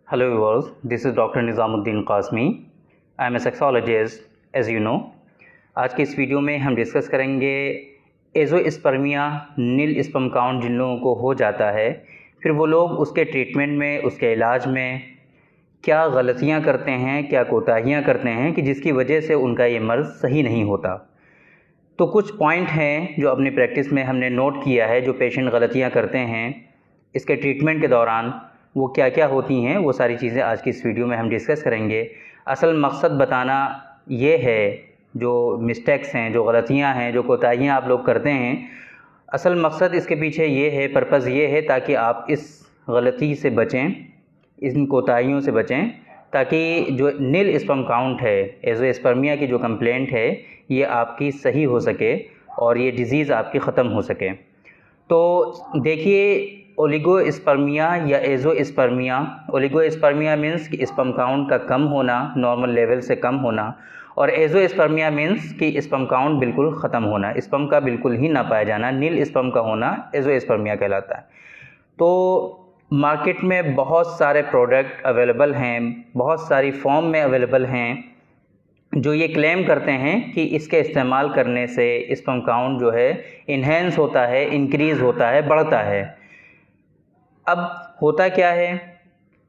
Hello viewers, this is Dr. Nizamuddin Qasmi. I am a sexologist as you know. आज की इस video में हम डिस्कस करेंगे एजोस्पर्मिया नील स्पर्म काउंट जिन लोगों को हो जाता है, फिर वो लोग उसके ट्रीटमेंट में, उसके इलाज में क्या गलतियां करते हैं, क्या कोताहियां करते हैं कि जिसकी वजह से उनका ये मर्ज़ सही नहीं होता। तो कुछ पॉइंट हैं जो अपनी प्रैक्टिस में हमने नोट किया है, जो पेशेंट गलतियां करते हैं इसके ट्रीटमेंट के दौरान, वो क्या क्या होती हैं, वो सारी चीज़ें आज की इस वीडियो में हम डिस्कस करेंगे। असल मकसद बताना ये है, जो मिस्टेक्स हैं, जो गलतियां हैं, जो कोताहियां आप लोग करते हैं, असल मकसद इसके पीछे ये है, पर्पज़ ये है ताकि आप इस गलती से बचें, इन कोताहियों से बचें, ताकि जो नील स्पर्म काउंट है, एजोस्पर्मिया की जो कंप्लेंट है, ये आपकी सही हो सके और ये डिज़ीज़ आपकी ख़त्म हो सके। तो देखिए, ओलिगोस्पर्मिया या एजोस्पर्मिया, ओलिगोस्पर्मिया मीन्स कि स्पर्म काउंट का कम होना, नॉर्मल लेवल से कम होना, और एजोस्पर्मिया मीन्स कि स्पर्म काउंट बिल्कुल ख़त्म होना, स्पर्म का बिल्कुल ही ना पाया जाना, नील स्पर्म का होना एजोस्पर्मिया कहलाता है। तो मार्केट में बहुत सारे प्रोडक्ट अवेलेबल हैं, बहुत सारी फॉर्म में अवेलेबल हैं, जो ये क्लेम करते हैं कि इसके इस्तेमाल करने से स्पर्म काउंट जो है इन्हेंस होता है, इंक्रीज़ होता है, बढ़ता है। अब होता क्या है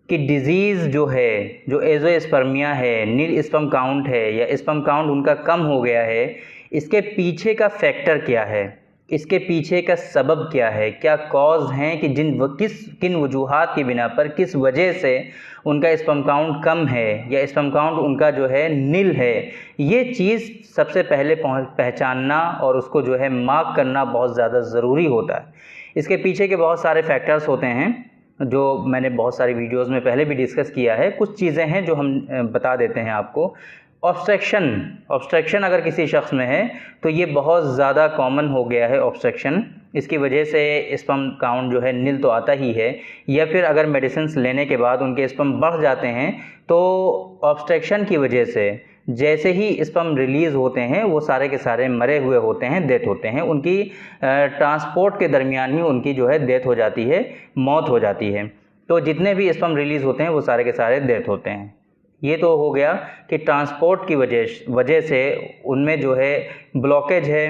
कि डिज़ीज़ जो है, जो एजोस्पर्मिया है, नील स्पर्म काउंट है या स्पर्म काउंट उनका कम हो गया है, इसके पीछे का फैक्टर क्या है, इसके पीछे का सबब क्या है, क्या कॉज हैं कि किन वजूहात की बिना पर, किस वजह से उनका स्पर्म काउंट कम है या स्पर्म काउंट उनका जो है नील है। ये चीज़ सबसे पहले पहचानना और उसको जो है मार्क करना बहुत ज़्यादा ज़रूरी होता है। इसके पीछे के बहुत सारे फैक्टर्स होते हैं, जो मैंने बहुत सारी वीडियोस में पहले भी डिस्कस किया है। कुछ चीज़ें हैं जो हम बता देते हैं आपको। ऑब्स्ट्रक्शन अगर किसी शख्स में है तो ये बहुत ज़्यादा कॉमन हो गया है ऑब्स्ट्रक्शन, इसकी वजह से स्पर्म काउंट जो है नील तो आता ही है, या फिर अगर मेडिसिन लेने के बाद उनके स्पर्म बढ़ जाते हैं तो ऑब्स्ट्रक्शन की वजह से जैसे ही स्पर्म रिलीज़ होते हैं वो सारे के सारे मरे हुए होते हैं, डेथ होते हैं, उनकी ट्रांसपोर्ट के दरमियान ही उनकी जो है डेथ हो जाती है, मौत हो जाती है। तो जितने भी स्पर्म रिलीज़ होते हैं वो सारे के सारे डेथ होते हैं। ये तो हो गया कि ट्रांसपोर्ट की वजह से उनमें जो है ब्लॉकेज है,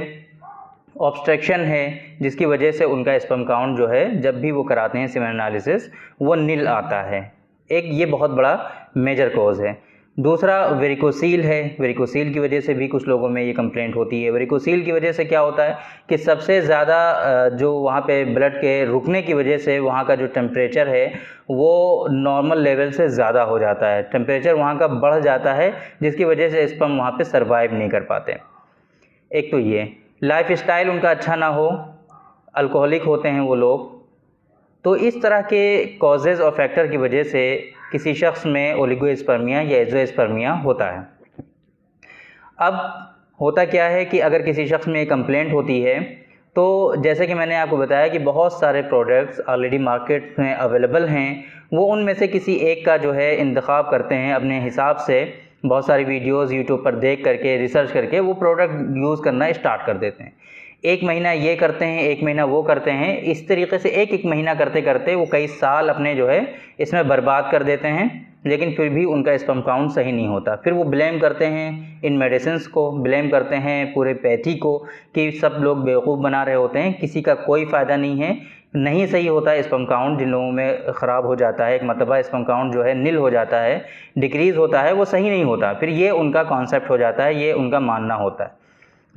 ऑब्स्ट्रक्शन है, जिसकी वजह से उनका स्पर्म काउंट जो है जब भी वो कराते हैं सीमेन एनालिसिस वो नील आता है। एक ये बहुत बड़ा मेजर कॉज है। दूसरा वेरिकोसील है। वेरिकोसील की वजह से भी कुछ लोगों में ये कंप्लेंट होती है। वेरिकोसील की वजह से क्या होता है कि सबसे ज़्यादा जो वहाँ पे ब्लड के रुकने की वजह से वहाँ का जो टेम्परेचर है वो नॉर्मल लेवल से ज़्यादा हो जाता है, टेम्परेचर वहाँ का बढ़ जाता है, जिसकी वजह से स्पर्म वहाँ पे सर्वाइव नहीं कर पाते। एक तो ये लाइफ स्टाइल उनका अच्छा ना हो, अल्कोहलिक होते हैं वो लोग, तो इस तरह के कॉजेज़ और फैक्टर की वजह से किसी शख्स में ओलिगोस्पर्मिया या एजोस्पर्मिया होता है। अब होता क्या है कि अगर किसी शख्स में कंप्लेंट होती है तो जैसे कि मैंने आपको बताया कि बहुत सारे प्रोडक्ट्स ऑलरेडी मार्केट में अवेलेबल हैं, वो उनमें से किसी एक का जो है इंतखाब करते हैं अपने हिसाब से। बहुत सारी वीडियोस यूट्यूब पर देख करके, रिसर्च करके वो प्रोडक्ट यूज़ करना स्टार्ट कर देते हैं। एक महीना ये करते हैं, एक महीना वो करते हैं, इस तरीके से एक महीना करते करते वो कई साल अपने जो है इसमें बर्बाद कर देते हैं, लेकिन फिर भी उनका स्पर्म काउंट सही नहीं होता। फिर वो ब्लेम करते हैं इन मेडिसिन्स को, ब्लेम करते हैं पूरे पैथी को कि सब लोग बेवकूफ़ बना रहे होते हैं, किसी का कोई फ़ायदा नहीं है, नहीं सही होता स्पर्म काउंट। जिन लोगों में ख़राब हो जाता है, एक मरतबा स्पर्म काउंट जो है नील हो जाता है, डिक्रीज़ होता है, वो सही नहीं होता, फिर ये उनका कॉन्सेप्ट हो जाता है, ये उनका मानना होता है।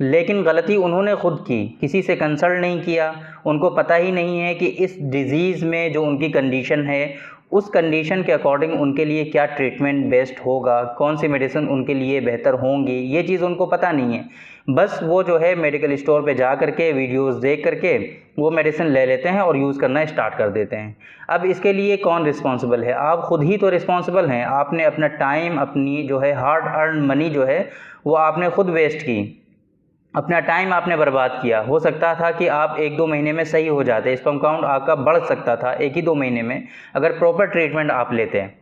लेकिन गलती उन्होंने खुद की, किसी से कंसल्ट नहीं किया, उनको पता ही नहीं है कि इस डिज़ीज़ में जो उनकी कंडीशन है उस कंडीशन के अकॉर्डिंग उनके लिए क्या ट्रीटमेंट बेस्ट होगा, कौन सी मेडिसिन उनके लिए बेहतर होंगी, ये चीज़ उनको पता नहीं है। बस वो जो है मेडिकल स्टोर पे जा करके वीडियोस देख करके वो मेडिसिन ले लेते हैं और यूज़ करना स्टार्ट कर देते हैं। अब इसके लिए कौन रिस्पॉन्सिबल है? आप खुद ही तो रिस्पॉन्सिबल हैं। आपने अपना टाइम, अपनी जो है हार्ड अर्न मनी जो है वो आपने खुद वेस्ट की, अपना टाइम आपने बर्बाद किया। हो सकता था कि आप 1-2 महीने में सही हो जाते, स्पर्म काउंट आपका बढ़ सकता था 1 ही 2 महीने में, अगर प्रॉपर ट्रीटमेंट आप लेते हैं।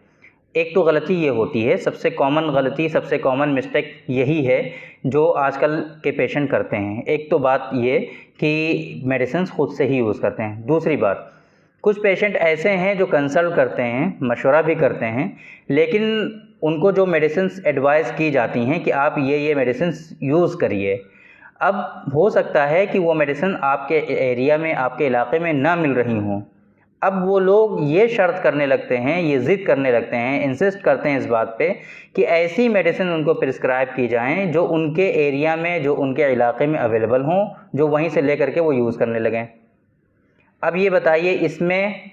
एक तो गलती ये होती है, सबसे कॉमन गलती, सबसे कॉमन मिस्टेक यही है जो आजकल के पेशेंट करते हैं। एक तो बात ये कि मेडिसिन खुद से ही यूज़ करते हैं। दूसरी बात, कुछ पेशेंट ऐसे हैं जो कंसल्ट करते हैं, मशवरा भी करते हैं, लेकिन उनको जो मेडिसिन्स एडवाइस की जाती हैं कि आप ये मेडिसिन्स यूज़ करिए, अब हो सकता है कि वो मेडिसिन आपके एरिया में, आपके इलाके में ना मिल रही हों। अब वो लोग ये शर्त करने लगते हैं, ये ज़िद करने लगते हैं, इंसिस्ट करते हैं इस बात पे कि ऐसी मेडिसिन उनको प्रिस्क्राइब की जाएँ जो उनके एरिया में, जो उनके इलाके में अवेलेबल हों, जो वहीं से लेकर के वो यूज़ करने लगें। अब ये बताइए, इसमें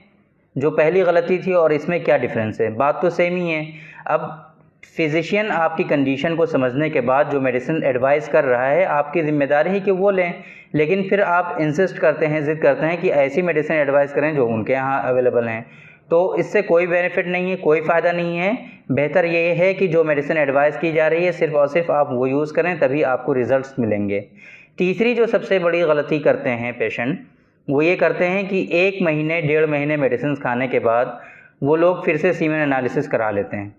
जो पहली गलती थी और इसमें क्या डिफरेंस है? बात तो सेम ही है। अब फिज़िशियन आपकी कंडीशन को समझने के बाद जो मेडिसिन एडवाइस कर रहा है, आपकी ज़िम्मेदारी है कि वो लें, लेकिन फिर आप इंसिस्ट करते हैं, ज़िद करते हैं कि ऐसी मेडिसिन एडवाइस करें जो उनके यहाँ अवेलेबल हैं। तो इससे कोई बेनिफिट नहीं है, कोई फ़ायदा नहीं है। बेहतर ये है कि जो मेडिसिन एडवाइस की जा रही है सिर्फ़ और सिर्फ आप वो यूज़ करें, तभी आपको रिज़ल्ट्स मिलेंगे। तीसरी जो सबसे बड़ी गलती करते हैं पेशेंट, वो ये करते हैं कि 1 महीने, 1.5 महीने मेडिसिन खाने के बाद वो लोग फिर से सीमेन एनालिसिस करा लेते हैं।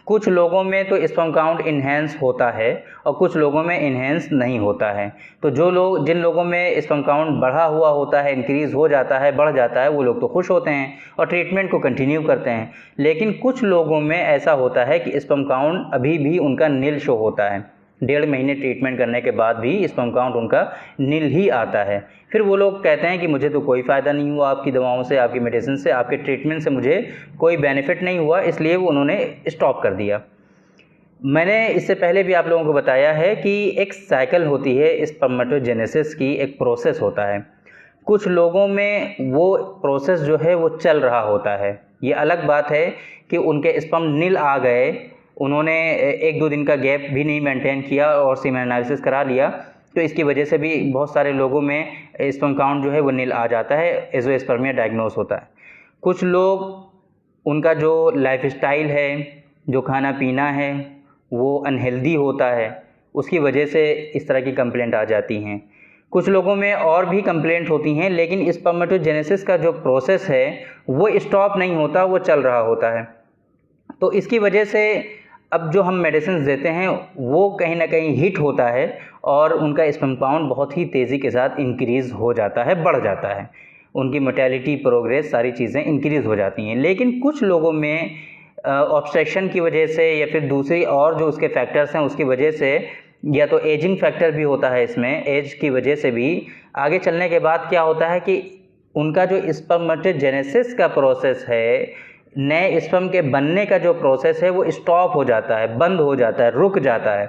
कुछ लोगों में तो स्पर्म काउंट इन्हेंस होता है और कुछ लोगों में इन्हेंस नहीं होता है। तो जिन लोगों में स्पर्म काउंट बढ़ा हुआ होता है, इंक्रीज़ हो जाता है, बढ़ जाता है, वो लोग तो खुश होते हैं और ट्रीटमेंट को कंटिन्यू करते हैं। लेकिन कुछ लोगों में ऐसा होता है कि स्पर्म काउंट अभी भी उनका नील शो होता है। 1.5 महीने ट्रीटमेंट करने के बाद भी स्पर्म काउंट उनका नील ही आता है। फिर वो लोग कहते हैं कि मुझे तो कोई फ़ायदा नहीं हुआ आपकी दवाओं से, आपकी मेडिसिन से, आपके ट्रीटमेंट से मुझे कोई बेनिफिट नहीं हुआ, इसलिए वो उन्होंने स्टॉप कर दिया। मैंने इससे पहले भी आप लोगों को बताया है कि एक साइकिल होती है, स्पर्मेटोजेनेसिस की एक प्रोसेस होता है। कुछ लोगों में वो प्रोसेस जो है वो चल रहा होता है। ये अलग बात है कि उनके स्पर्म नील आ गए, उन्होंने 1-2 दिन का गैप भी नहीं मेंटेन किया और सीमेन एनालिसिस करा लिया, तो इसकी वजह से भी बहुत सारे लोगों में स्पर्म काउंट जो है वो नील आ जाता है, एज़ोस्पर्मिया डायग्नोस होता है। कुछ लोग, उनका जो लाइफस्टाइल है, जो खाना पीना है, वो अनहेल्दी होता है, उसकी वजह से इस तरह की कंप्लेंट आ जाती हैं। कुछ लोगों में और भी कंप्लेंट होती हैं, लेकिन स्पर्मेटोजेनेसिस का जो प्रोसेस है वो स्टॉप नहीं होता, वो चल रहा होता है। तो इसकी वजह से अब जो हम मेडिसिन देते हैं वो कहीं ना कहीं हिट होता है और उनका स्पर्म काउंट बहुत ही तेज़ी के साथ इंक्रीज़ हो जाता है, बढ़ जाता है। उनकी मोर्टेलिटी, प्रोग्रेस, सारी चीज़ें इंक्रीज़ हो जाती हैं। लेकिन कुछ लोगों में ऑब्स्ट्रक्शन की वजह से या फिर दूसरी और जो उसके फैक्टर्स हैं उसकी वजह से, या तो एजिंग फैक्टर भी होता है इसमें, एज की वजह से भी आगे चलने के बाद क्या होता है कि उनका जो स्पर्मेटोजेनेसिस का प्रोसेस है, नए स्पर्म के बनने का जो प्रोसेस है वो स्टॉप हो जाता है, बंद हो जाता है, रुक जाता है।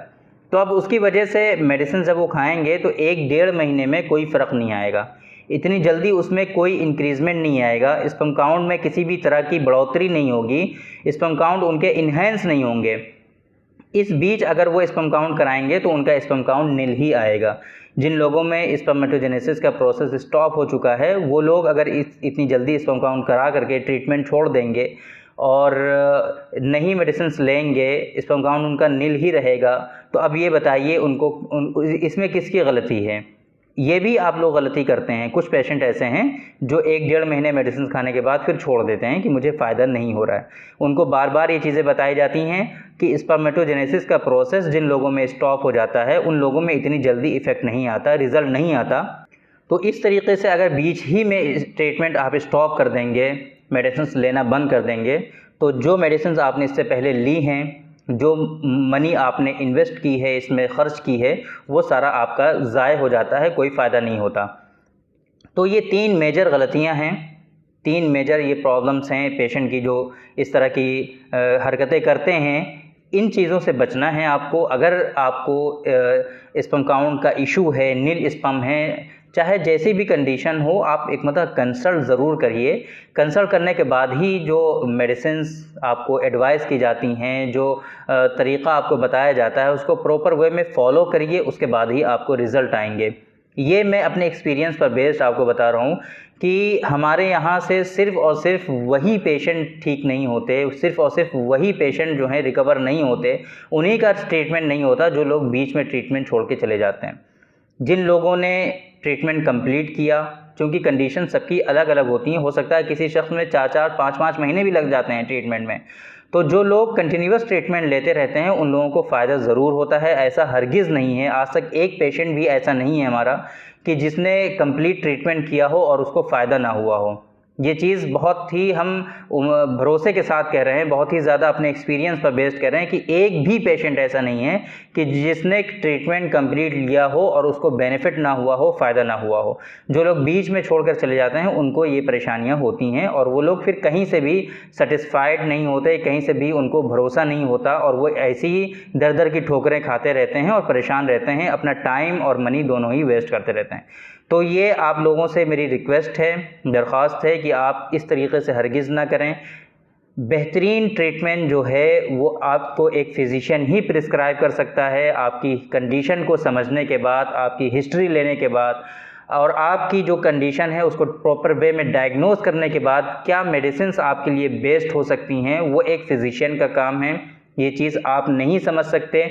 तो अब उसकी वजह से मेडिसिन जब वो खाएंगे तो 1-1.5 महीने में कोई फ़र्क नहीं आएगा, इतनी जल्दी उसमें कोई इंक्रीज़मेंट नहीं आएगा, स्पर्म काउंट में किसी भी तरह की बढ़ोतरी नहीं होगी, स्पर्म काउंट उनके इन्हेंस नहीं होंगे। इस बीच अगर वो स्पर्म काउंट कराएंगे तो उनका स्पर्म काउंट नील ही आएगा। जिन लोगों में स्पर्मेटोजेनेसिस का प्रोसेस स्टॉप हो चुका है, वो लोग अगर इतनी जल्दी स्पर्म काउंट करा करके ट्रीटमेंट छोड़ देंगे और नहीं मेडिसिन लेंगे, स्पर्म काउंट उनका नील ही रहेगा, तो अब ये बताइए इसमें किसकी गलती है? ये भी आप लोग गलती करते हैं। कुछ पेशेंट ऐसे हैं जो 1-1.5 महीने मेडिसिन खाने के बाद फिर छोड़ देते हैं कि मुझे फ़ायदा नहीं हो रहा है। उनको बार बार ये चीज़ें बताई जाती हैं कि स्पर्मेटोजेनेसिस का प्रोसेस जिन लोगों में स्टॉप हो जाता है उन लोगों में इतनी जल्दी इफ़ेक्ट नहीं आता, रिज़ल्ट नहीं आता। तो इस तरीके से अगर बीच ही में ट्रीटमेंट आप स्टॉप कर देंगे, मेडिसिन लेना बंद कर देंगे, तो जो मेडिसिन आपने इससे पहले ली हैं, जो मनी आपने इन्वेस्ट की है, इसमें ख़र्च की है, वो सारा आपका ज़ाय हो जाता है, कोई फ़ायदा नहीं होता। तो ये 3 मेजर गलतियां हैं, 3 मेजर ये प्रॉब्लम्स हैं पेशेंट की जो इस तरह की हरकतें करते हैं। इन चीज़ों से बचना है आपको। अगर आपको स्पर्म काउंट का इशू है, नील स्पर्म है, चाहे जैसी भी कंडीशन हो, आप एक मतलब कंसल्ट ज़रूर करिए। कंसल्ट करने के बाद ही जो मेडिसिन्स आपको एडवाइस की जाती हैं, जो तरीक़ा आपको बताया जाता है, उसको प्रॉपर वे में फ़ॉलो करिए, उसके बाद ही आपको रिज़ल्ट आएंगे। ये मैं अपने एक्सपीरियंस पर बेस्ड आपको बता रहा हूँ कि हमारे यहाँ से सिर्फ़ और सिर्फ वही पेशेंट ठीक नहीं होते, सिर्फ़ और सिर्फ वही पेशेंट जो हैं रिकवर नहीं होते, उन्हीं का ट्रीटमेंट नहीं होता जो लोग बीच में ट्रीटमेंट छोड़ के चले जाते हैं। जिन लोगों ने ट्रीटमेंट कंप्लीट किया, क्योंकि कंडीशन सबकी अलग अलग होती हैं, हो सकता है किसी शख्स में 4-4, 5-5 महीने भी लग जाते हैं ट्रीटमेंट में, तो जो लोग कंटिन्यूअस ट्रीटमेंट लेते रहते हैं उन लोगों को फ़ायदा ज़रूर होता है। ऐसा हरगिज़ नहीं है, आज तक एक पेशेंट भी ऐसा नहीं है हमारा कि जिसने कंप्लीट ट्रीटमेंट किया हो और उसको फ़ायदा ना हुआ हो। ये चीज़ बहुत ही हम भरोसे के साथ कह रहे हैं, बहुत ही ज़्यादा अपने एक्सपीरियंस पर बेस्ड कह रहे हैं कि एक भी पेशेंट ऐसा नहीं है कि जिसने ट्रीटमेंट कंप्लीट लिया हो और उसको बेनिफिट ना हुआ हो, फ़ायदा ना हुआ हो। जो लोग बीच में छोड़कर चले जाते हैं उनको ये परेशानियां होती हैं और वो लोग फिर कहीं से भी सेटिस्फाइड नहीं होते, कहीं से भी उनको भरोसा नहीं होता और वो ऐसी ही दर दर की ठोकरें खाते रहते हैं और परेशान रहते हैं, अपना टाइम और मनी दोनों ही वेस्ट करते रहते हैं। तो ये आप लोगों से मेरी रिक्वेस्ट है, दरख्वास्त है कि आप इस तरीके से हरगिज़ ना करें। बेहतरीन ट्रीटमेंट जो है वो आपको एक फ़िज़िशियन ही प्रिस्क्राइब कर सकता है, आपकी कंडीशन को समझने के बाद, आपकी हिस्ट्री लेने के बाद और आपकी जो कंडीशन है उसको प्रॉपर वे में डायग्नोज करने के बाद क्या मेडिसिन्स आपके लिए बेस्ट हो सकती हैं, वो एक फ़िज़िशियन का काम है। ये चीज़ आप नहीं समझ सकते,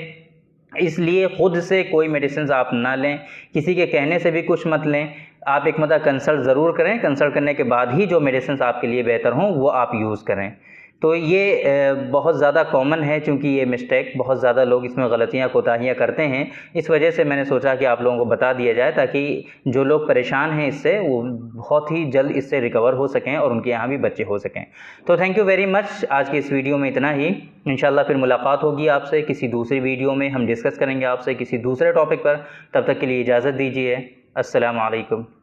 इसलिए ख़ुद से कोई मेडिसिन आप ना लें, किसी के कहने से भी कुछ मत लें। आप एक मर्तबा कंसल्ट ज़रूर करें, कंसल्ट करने के बाद ही जो मेडिसिन आपके लिए बेहतर हों वो आप यूज़ करें। तो ये बहुत ज़्यादा कॉमन है, चूँकि ये मिस्टेक बहुत ज़्यादा लोग इसमें गलतियाँ कोताहियाँ करते हैं। इस वजह से मैंने सोचा कि आप लोगों को बता दिया जाए ताकि जो लोग परेशान हैं इससे वो बहुत ही जल्द इससे रिकवर हो सकें और उनके यहाँ भी बच्चे हो सकें। तो थैंक यू वेरी मच। आज की इस वीडियो में इतना ही। इंशाल्लाह फिर मुलाकात होगी आपसे किसी दूसरी वीडियो में, हम डिस्कस करेंगे आपसे किसी दूसरे टॉपिक पर। तब तक के लिए इजाज़त दीजिए। अस्सलामु अलैकुम।